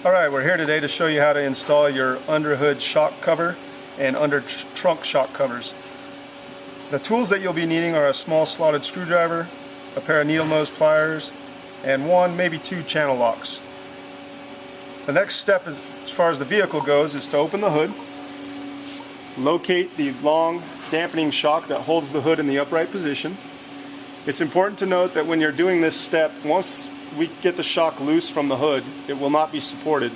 Alright, we're here today to show you how to install your underhood shock cover and under trunk shock covers. The tools that you'll be needing are a small slotted screwdriver, a pair of needle nose pliers, and one, maybe two channel locks. The next step as far as the vehicle goes is to open the hood, locate the long dampening shock that holds the hood in the upright position. It's important to note that when you're doing this step, once we get the shock loose from the hood, it will not be supported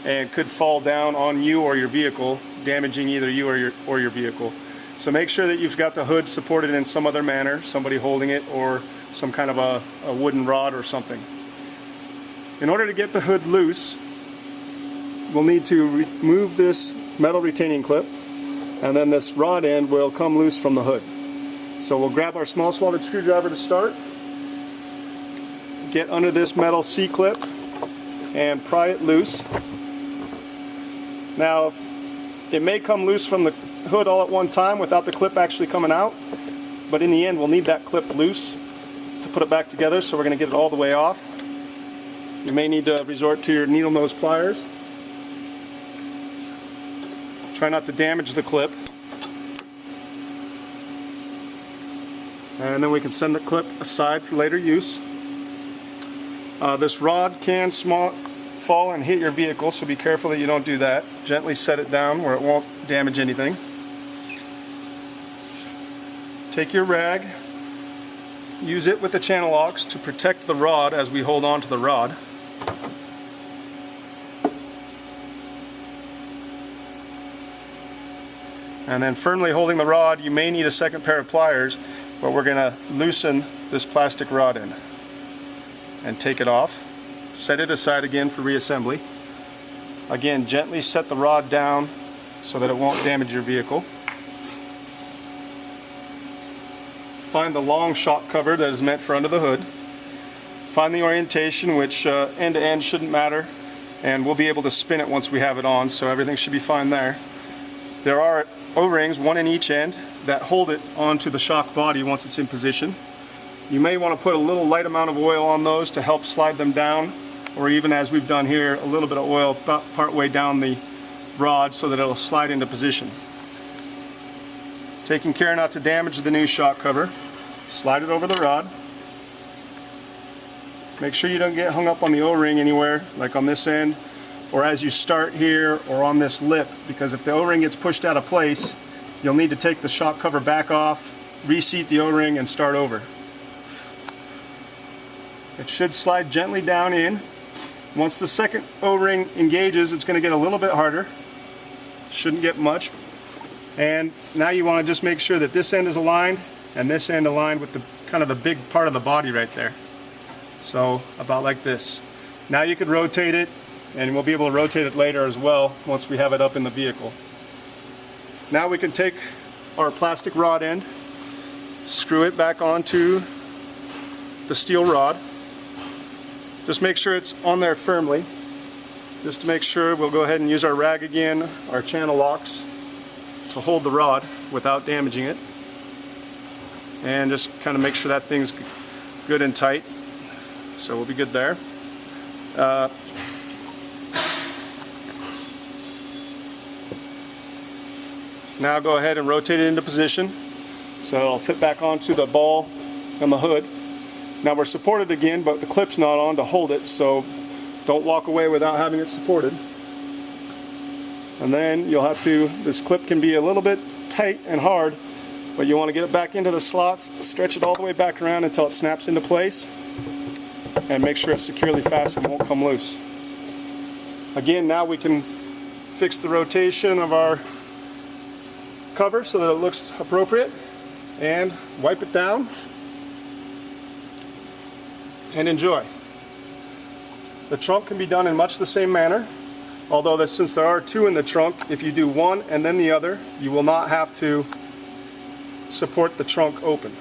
and could fall down on you or your vehicle, damaging either you or your vehicle. So make sure that you've got the hood supported in some other manner, somebody holding it or some kind of a wooden rod or something. In order to get the hood loose, we'll need to remove this metal retaining clip, and then this rod end will come loose from the hood. So we'll grab our small slotted screwdriver to start, get under this metal C-clip and pry it loose. Now it may come loose from the hood all at one time without the clip actually coming out, but in the end we'll need that clip loose to put it back together, so we're going to get it all the way off. You may need to resort to your needle nose pliers. Try not to damage the clip. And then we can send the clip aside for later use. This rod can fall and hit your vehicle, so be careful that you don't do that. Gently set it down where it won't damage anything. Take your rag, use it with the channel locks to protect the rod as we hold on to the rod. And then firmly holding the rod, you may need a second pair of pliers, but we're going to loosen this plastic rod in and take it off. Set it aside again for reassembly. Again, gently set the rod down so that it won't damage your vehicle. Find the long shock cover that is meant for under the hood. Find the orientation, which end to end shouldn't matter, and we'll be able to spin it once we have it on, so everything should be fine there. There are O-rings, one in each end, that hold it onto the shock body once it's in position. You may want to put a little light amount of oil on those to help slide them down, or even as we've done here, a little bit of oil about part way down the rod so that it'll slide into position. Taking care not to damage the new shock cover, slide it over the rod. Make sure you don't get hung up on the O-ring anywhere, like on this end, or as you start here, or on this lip, because if the O-ring gets pushed out of place, you'll need to take the shock cover back off, reseat the O-ring, and start over. It should slide gently down in. Once the second O-ring engages, it's going to get a little bit harder. Shouldn't get much. And now you want to just make sure that this end is aligned and this end aligned with the kind of the big part of the body right there. So about like this. Now you could rotate it, and we'll be able to rotate it later as well once we have it up in the vehicle. Now we can take our plastic rod end, screw it back onto the steel rod. Just make sure it's on there firmly. Just to make sure, we'll go ahead and use our rag again, our channel locks, to hold the rod without damaging it. And just kind of make sure that thing's good and tight. So we'll be good there. Now go ahead and rotate it into position so it'll fit back onto the ball on the hood. Now we're supported again, but the clip's not on to hold it, so don't walk away without having it supported. And then you'll have to, this clip can be a little bit tight and hard, but you want to get it back into the slots, stretch it all the way back around until it snaps into place, and make sure it's securely fastened and won't come loose. Again, now we can fix the rotation of our cover so that it looks appropriate, and wipe it down and enjoy. The trunk can be done in much the same manner, although since there are two in the trunk, if you do one and then the other, you will not have to support the trunk open.